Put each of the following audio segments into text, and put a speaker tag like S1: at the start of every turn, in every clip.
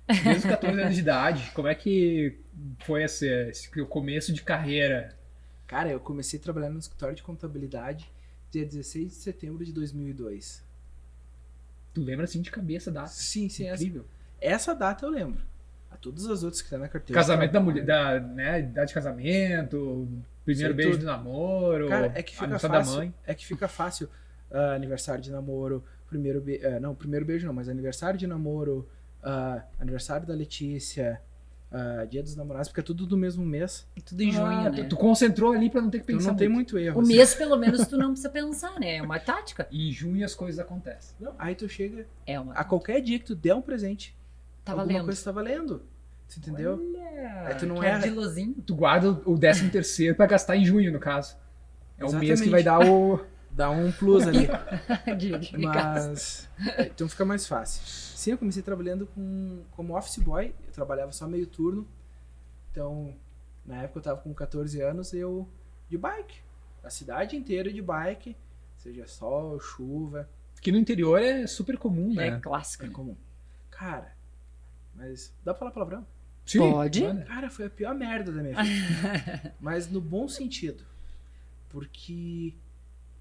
S1: Desde os 14 anos de idade, como é que foi o começo de carreira?
S2: Cara, eu comecei a trabalhar no escritório de contabilidade dia 16 de setembro de 2002.
S1: Tu lembra assim de cabeça a data?
S2: Sim, sim,
S1: Incrível.
S2: essa data eu lembro. A todas as outras que tá na carteira de
S1: Casamento da
S2: trabalho.
S1: mulher, né, idade de casamento,
S2: Sei
S1: primeiro beijo do
S2: tudo.
S1: namoro,
S2: Cara, é que fica
S1: aniversário da
S2: fácil.
S1: mãe.
S2: É que fica fácil. Aniversário de namoro, não, primeiro beijo não, mas aniversário de namoro, aniversário da Letícia, dia dos namorados, porque é tudo do mesmo mês.
S3: Tudo em junho,
S1: Tu,
S3: né?
S1: tu concentrou ali pra não ter que
S2: Então
S1: pensar
S2: não tem
S1: muito.
S2: muito erro.
S3: O
S2: assim.
S3: mês, pelo menos, tu não precisa pensar, né? É uma tática.
S1: E em junho as coisas acontecem.
S2: Não, aí tu chega.
S3: É uma
S2: A qualquer dia que tu der um presente,
S3: Tá
S2: alguma
S3: valendo.
S2: coisa tá valendo. Você entendeu?
S1: Olha,
S2: Aí tu não
S3: Que
S2: é.
S3: ardilosinho.
S1: tu guarda o 13º pra gastar em junho, no caso. É o mês que
S2: Exatamente.
S1: vai dar o...
S2: Dá um plus ali.
S3: de casa.
S2: Mas. Então fica mais fácil. Sim, eu comecei trabalhando como office boy. Eu trabalhava só meio turno. Então, na época eu tava com 14 anos, eu de bike. A cidade inteira de bike. Seja sol, chuva.
S1: Que no interior é super comum,
S3: É
S1: né?
S3: clássico,
S2: É
S3: né?
S2: comum. Cara, mas. Dá pra falar palavrão?
S1: Sim,
S3: Pode?
S1: manda.
S2: Cara, foi a pior merda da minha vida. Mas no bom sentido. Porque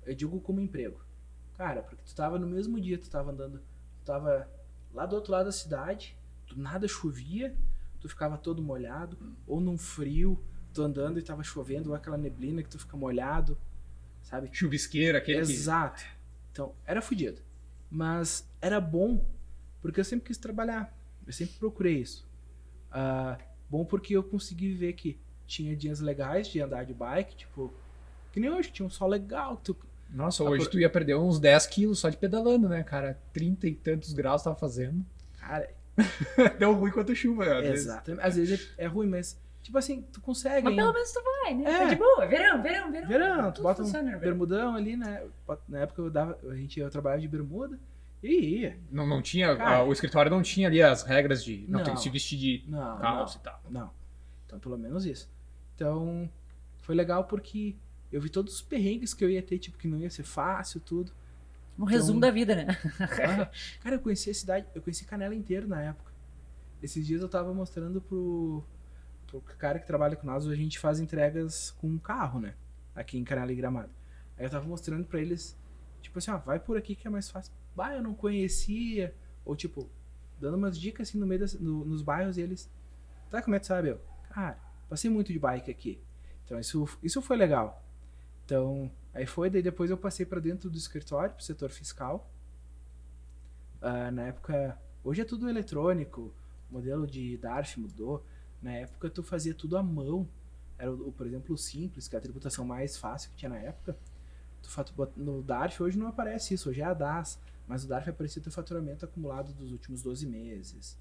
S2: eu digo como emprego. Cara, porque tu tava no mesmo dia, tu tava andando, tu tava lá do outro lado da cidade, do nada chovia, tu ficava todo molhado, ou num frio, tu andando e tava chovendo, ou aquela neblina que tu fica molhado, sabe?
S1: Chuvisqueiro, aquele que...
S2: Exato. Então, era fodido. Mas era bom, porque eu sempre quis trabalhar. Eu sempre procurei isso. Bom porque eu consegui ver que tinha dias legais de andar de bike, tipo, que nem hoje, tinha um sol legal.
S1: Nossa, hoje tu ia perder uns 10 quilos só de pedalando, né, cara? 30 e tantos graus tava fazendo.
S2: Cara,
S1: Deu ruim quanto chuva, às vezes.
S2: exatamente. Às vezes é ruim, mas, tipo assim, tu consegue.
S3: Mas pelo
S2: ainda.
S3: menos tu vai, né?
S2: É.
S3: Tá de boa. Verão.
S2: Verão, tu
S3: Tudo
S2: bota um
S3: funciona no verão.
S2: bermudão ali, né? Na época eu trabalhava de bermuda e ia.
S1: Não tinha,
S2: Cara.
S1: o escritório não tinha ali as regras de não,
S2: Não.
S1: tem que se vestir de
S2: Não,
S1: calça
S2: não,
S1: e tal.
S2: não. Então, pelo menos isso. Então, foi legal porque eu vi todos os perrengues que eu ia ter, tipo, que não ia ser fácil, tudo.
S3: Um resumo da vida, né?
S2: Cara, eu conheci a cidade, eu conheci Canela inteiro na época. Esses dias eu tava mostrando pro cara que trabalha com nós, a gente faz entregas com um carro, né? Aqui em Canela e Gramado. Aí eu tava mostrando pra eles, tipo assim, ó, vai por aqui que é mais fácil. Bah, eu não conhecia. Ou tipo, dando umas dicas assim no meio nos bairros e eles. Tá, como é que tu sabe? Eu, cara, passei muito de bike aqui. Então isso foi legal. Então, aí foi, daí depois eu passei pra dentro do escritório, pro setor fiscal. Na época, hoje é tudo eletrônico, o modelo de DARF mudou. Na época tu fazia tudo à mão. Era, por exemplo, o Simples, que é a tributação mais fácil que tinha na época. No DARF hoje não aparece isso, hoje é a DAS, mas o DARF aparecia o faturamento acumulado dos últimos 12 meses,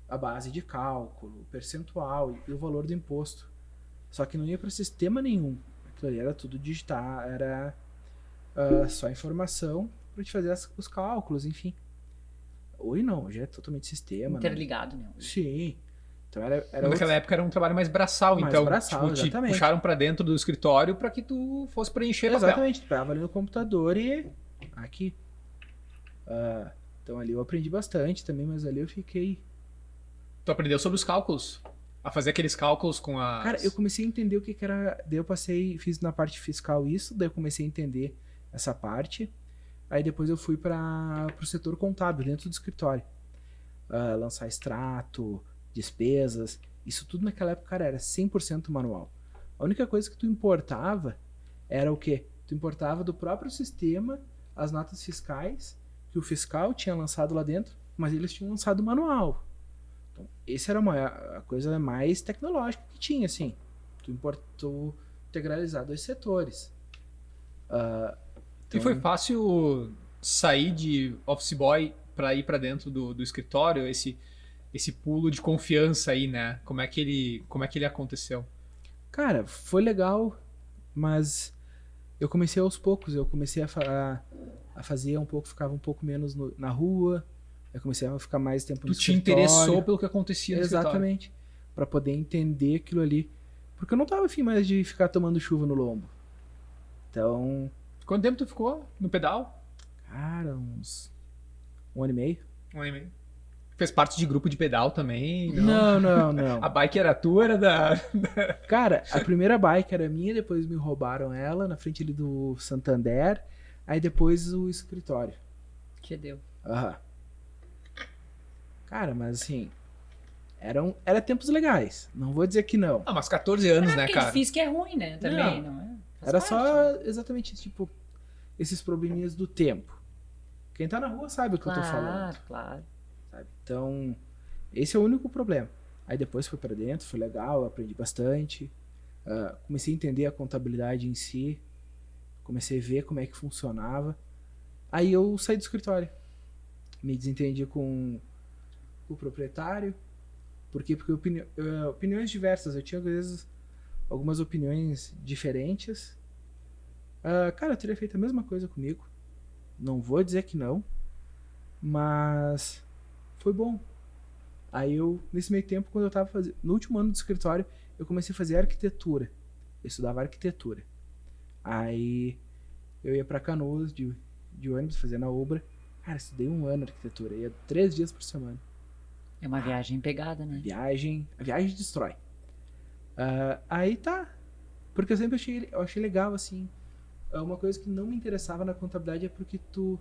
S2: a base de cálculo, o percentual e o valor do imposto. Só que não ia para sistema nenhum. Aquilo ali era tudo digital, era só informação para te fazer os cálculos, enfim. Hoje não, hoje é totalmente sistema.
S3: Interligado, né?
S2: Sim. Então era
S1: Naquela época era um trabalho mais braçal,
S2: Mais
S1: então
S2: braçal,
S1: tipo, te
S2: exatamente.
S1: puxaram pra dentro do escritório pra que tu fosse preencher papel.
S2: Exatamente, tu pegava ali no computador e aqui. Então ali eu aprendi bastante também, mas ali eu fiquei.
S1: Tu aprendeu sobre os cálculos, a fazer aqueles cálculos com as...
S2: Cara, eu comecei a entender o que era. Daí eu fiz na parte fiscal isso, daí eu comecei a entender essa parte. Aí depois eu fui para pro setor contábil, dentro do escritório. Lançar extrato, despesas. Isso tudo naquela época, cara, era 100% manual. A única coisa que tu importava era o quê? Tu importava do próprio sistema as notas fiscais que o fiscal tinha lançado lá dentro, mas eles tinham lançado manual. Então, essa era a coisa mais tecnológica que tinha, assim. Tu importou integralizar dois setores.
S1: E foi fácil sair de office boy pra ir pra dentro do escritório, esse pulo de confiança aí, né? Como é que ele aconteceu?
S2: Cara, foi legal, mas eu comecei aos poucos. Eu comecei a fazer um pouco, ficava um pouco menos na rua. Eu comecei a ficar mais tempo no
S1: Tu te
S2: escritório.
S1: interessou pelo que acontecia no escritório.
S2: Exatamente. Pra poder entender aquilo ali. Porque eu não tava afim mais de ficar tomando chuva no lombo. Então,
S1: Quanto tempo tu ficou no pedal?
S2: cara, uns 1 ano e meio.
S1: 1 ano e meio. Fez parte de grupo de pedal também?
S2: Não.
S1: A bike era tua, era da...
S2: Cara, a primeira bike era minha, depois me roubaram ela na frente ali do Santander, aí depois o escritório.
S3: Que deu.
S2: Aham. Cara, mas assim, era tempos legais, não vou dizer que não.
S1: Ah, mas 14 anos, né,
S3: Porque
S1: cara?
S3: difícil que é ruim, né? Também, não, é? Faz
S2: Era
S3: parte,
S2: só
S3: né?
S2: exatamente, tipo, esses probleminhas do tempo. Quem tá na rua sabe o que eu tô falando,
S3: Claro.
S2: sabe? Então, esse é o único problema. Aí depois fui pra dentro, foi legal, aprendi bastante. Comecei a entender a contabilidade em si. Comecei a ver como é que funcionava. Aí eu saí do escritório. Me desentendi com o proprietário. Por quê? Porque opiniões diversas. Eu tinha, às vezes, algumas opiniões diferentes. Cara, eu teria feito a mesma coisa comigo. Não vou dizer que não. Mas foi bom. Aí nesse meio tempo, quando eu tava fazendo... No último ano do escritório, eu comecei a fazer arquitetura. Eu estudava arquitetura. Aí eu ia pra Canoas de ônibus, fazendo a obra. Cara, estudei 1 ano arquitetura. Ia 3 dias por semana.
S3: É uma viagem pegada, né?
S2: A viagem destrói. Aí tá. Porque eu sempre achei legal, assim. Uma coisa que não me interessava na contabilidade é porque tu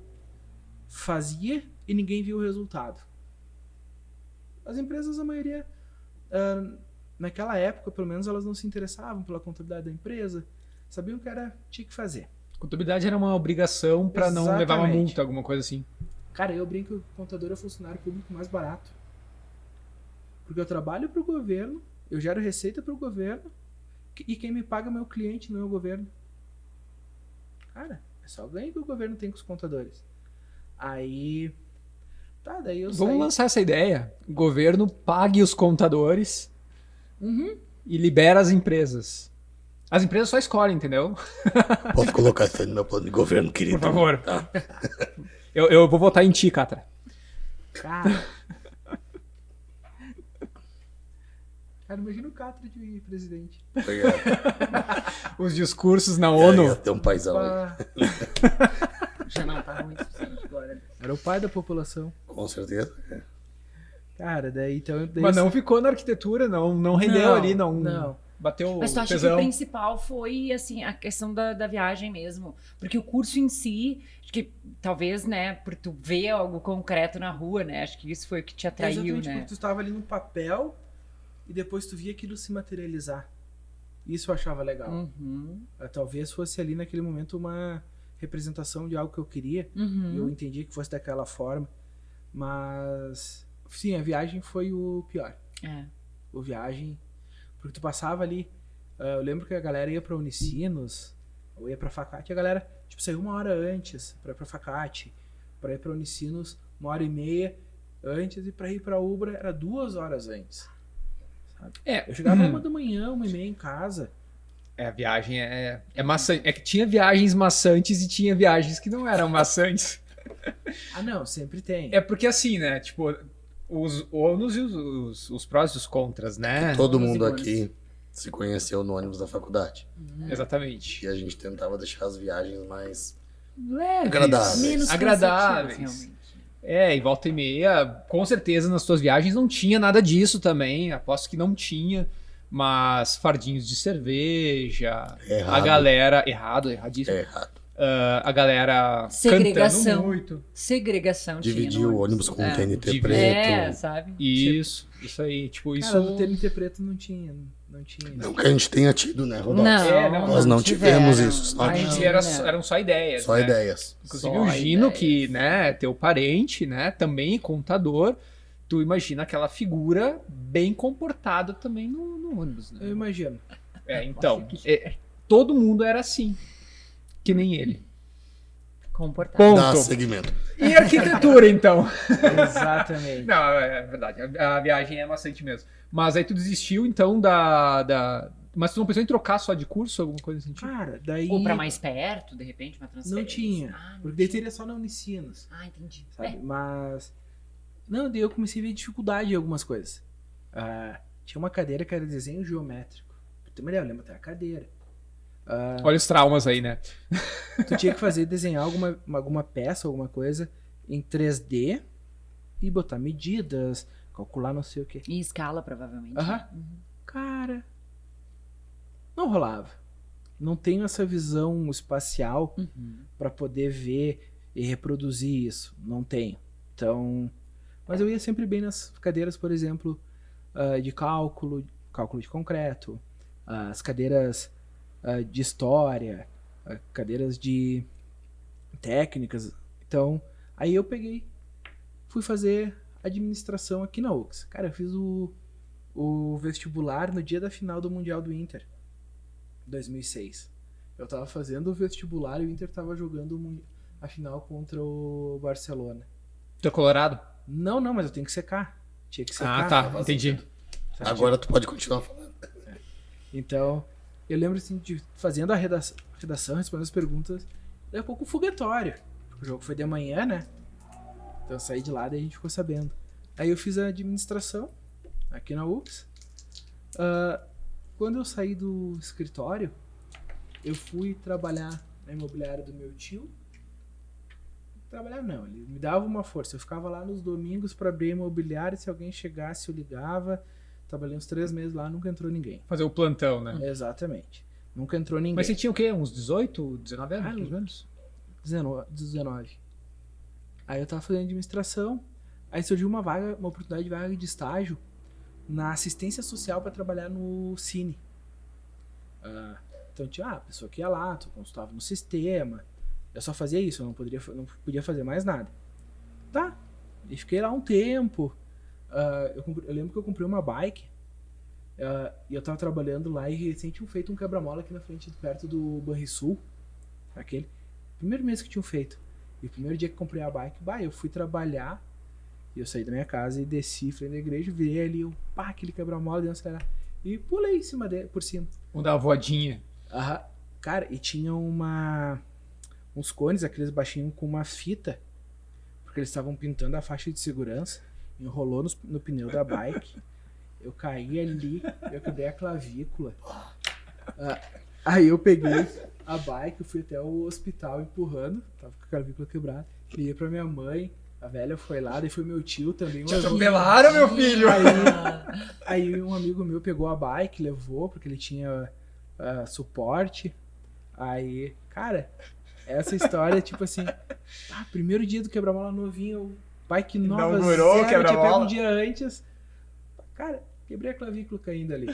S2: fazia e ninguém viu o resultado. As empresas, a maioria, naquela época, pelo menos, elas não se interessavam pela contabilidade da empresa. Sabiam que tinha que fazer.
S1: Contabilidade era uma obrigação pra não levar uma
S2: Exatamente.
S1: multa, alguma coisa assim.
S2: Cara, eu brinco que o contador é o funcionário público mais barato. Porque eu trabalho pro governo, eu gero receita pro governo, e quem me paga é meu cliente, não é o governo. Cara, é só ganho que o governo tem com os contadores. Aí... Tá, daí eu
S1: Vamos
S2: saí.
S1: lançar essa ideia. O governo pague os contadores
S2: Uhum.
S1: e libera as empresas. As empresas só escolhem, entendeu?
S4: Posso colocar isso aí no meu plano de governo, querido?
S1: Por favor.
S4: Tá.
S1: Eu vou votar em ti, Catra.
S2: Cara, imagina o Catra de presidente.
S4: Obrigado.
S1: Os discursos na
S4: Ia
S1: ONU.
S4: ter um paizão aí.
S2: Ah,
S3: Já não tá ruim o suficiente agora.
S2: era o pai da população.
S4: Com certeza.
S2: Cara, daí
S1: Mas não ficou na arquitetura, não rendeu
S2: Não,
S1: ali,
S2: não.
S1: bateu
S3: Mas tu acha que o
S1: tesão.
S3: principal foi, assim, a questão da viagem mesmo? Porque o curso em si, acho que talvez, né, por tu ver algo concreto na rua, né? Acho que isso foi o que te atraiu,
S2: Exatamente,
S3: né?
S2: porque tu estava ali no papel e depois tu via aquilo se materializar. Isso eu achava legal.
S3: Uhum.
S2: Talvez fosse ali naquele momento uma representação de algo que eu queria.
S3: Uhum.
S2: E eu entendi que fosse daquela forma. Mas, sim, a viagem foi o pior.
S3: É.
S2: O viagem, porque tu passava ali, eu lembro que a galera ia pra Unicinos, ou ia pra Facate, a galera, tipo, saiu 1 hora antes pra ir pra Facate, pra ir pra Unicinos 1h30 antes, e pra ir pra Ubra era 2 horas antes, sabe? Eu chegava 1h da manhã, 1h30 em casa.
S1: A viagem é maçante. É que tinha viagens maçantes e tinha viagens que não eram maçantes.
S2: Ah, não, sempre tem.
S1: É porque assim, né? Tipo, os ônus e os prós e os contras, né?
S4: Todo
S3: Ônus e
S4: mundo
S3: bônus.
S4: aqui se conheceu no ônibus da faculdade.
S1: Exatamente.
S4: E a gente tentava deixar as viagens mais...
S3: Leves,
S4: Agradáveis.
S3: menos
S1: Agradáveis.
S3: cansativas, realmente.
S1: E volta e meia, com certeza nas tuas viagens não tinha nada disso também. Aposto que não tinha. Mas fardinhos de cerveja,
S4: Errado.
S1: a galera. Erradíssimo.
S4: É errado.
S1: A galera
S3: Segregação.
S1: cantando muito.
S3: Segregação tinha
S4: Dividir
S3: no
S4: o ônibus com
S3: É.
S4: o TNT
S1: Dividir.
S4: preto.
S3: É, sabe?
S1: Isso aí. Tipo, isso.
S2: Cara, no TNT preto não tinha.
S4: Não que a gente tenha tido, né, Rodolfo?
S3: Não,
S4: Nós não tivemos
S3: tiveram.
S4: isso, só
S1: A gente
S3: Não,
S1: eram só ideias.
S4: Só
S1: né?
S4: ideias.
S1: Inclusive
S3: Só
S1: o Gino,
S3: ideias.
S1: que, né, teu parente, né, também contador, tu imagina aquela figura bem comportada também no ônibus, né?
S2: Eu imagino.
S1: Então, todo mundo era assim, que nem ele.
S3: Comportado.
S1: Ponto.
S4: Dá segmento.
S1: E arquitetura, então?
S2: Exatamente.
S1: Não, é verdade, a viagem é maçante mesmo. Mas aí tu desistiu, então, Mas tu não pensou em trocar só de curso, alguma coisa assim?
S2: Cara, daí
S3: Ou pra mais perto, de repente, uma transferência.
S2: não tinha.
S3: Ah, não
S2: Porque daí
S3: tinha.
S2: teria só na Unicinos.
S3: Ah, entendi.
S2: Sabe? Mas. Não, daí eu comecei a ver dificuldade em algumas coisas. Tinha uma cadeira que era desenho geométrico. Pra ter uma ideia, eu lembro até a cadeira.
S1: Olha os traumas aí, né?
S2: Tu tinha que desenhar alguma peça, alguma coisa em 3D e botar medidas, calcular não sei o quê.
S3: E escala, provavelmente.
S2: Aham. Cara, não rolava. Não tenho essa visão espacial pra poder ver e reproduzir isso. Não tenho. Então, mas eu ia sempre bem nas cadeiras, por exemplo, de cálculo de concreto, as cadeiras de história, cadeiras de técnicas. Então, aí eu fui fazer administração aqui na UX. Cara, eu fiz o vestibular no dia da final do Mundial do Inter, 2006. Eu tava fazendo o vestibular e o Inter tava jogando a final contra o Barcelona.
S1: Tu é colorado?
S2: Não, mas eu tenho que secar. Tinha que secar.
S1: Ah, tá. Entendi.
S4: Agora tu pode continuar falando.
S2: Então, eu lembro assim de fazendo a redação, respondendo as perguntas, daí a pouco o foguetório. O jogo foi de manhã, né? Então eu saí de lá e a gente ficou sabendo. Aí eu fiz a administração aqui na UX. Quando eu saí do escritório, eu fui trabalhar na imobiliária do meu tio. Trabalhar não, ele me dava uma força. Eu ficava lá nos domingos para abrir a imobiliária, se alguém chegasse eu ligava. Trabalhei uns 3 meses lá, nunca entrou ninguém.
S1: Fazer o plantão, né?
S2: Exatamente. Nunca entrou ninguém.
S1: Mas você tinha o quê? Uns 18, 19 anos, mais ou menos?
S2: 19. Aí eu tava fazendo administração, aí surgiu uma oportunidade de vaga de estágio na assistência social para trabalhar no Cine. Então tinha a pessoa que ia lá, tu consultava no sistema. Eu só fazia isso, eu não podia fazer mais nada. Tá. E fiquei lá um tempo. Eu lembro que eu comprei uma bike e eu tava trabalhando lá e recém tinham feito um quebra-mola aqui na frente, perto do Banrisul. Aquele. Primeiro mês que tinham feito. E o primeiro dia que comprei a bike, eu fui trabalhar. E eu saí da minha casa e desci, frente da igreja, virei ali, aquele quebra-mola, deu uma acelerada. E pulei em cima dele, por cima.
S1: Vamos dar uma voadinha.
S2: Cara, e tinha uns cones, aqueles baixinhos com uma fita, porque eles estavam pintando a faixa de segurança, enrolou no pneu da bike. Eu caí ali, eu quebrei a clavícula. Aí eu peguei a bike, fui até o hospital empurrando, tava com a clavícula quebrada, liguei pra minha mãe, a velha foi lá, daí foi meu tio também.
S1: Te atropelaram, meu filho!
S2: Aí um amigo meu pegou a bike, levou, porque ele tinha suporte. Aí, cara, essa história, tipo assim, primeiro dia do quebra-mola novinho, bike nova,
S1: inaugurou o
S2: zero, tinha pego
S1: quebra-mola
S2: um dia antes. Cara, quebrei a clavícula caindo ali.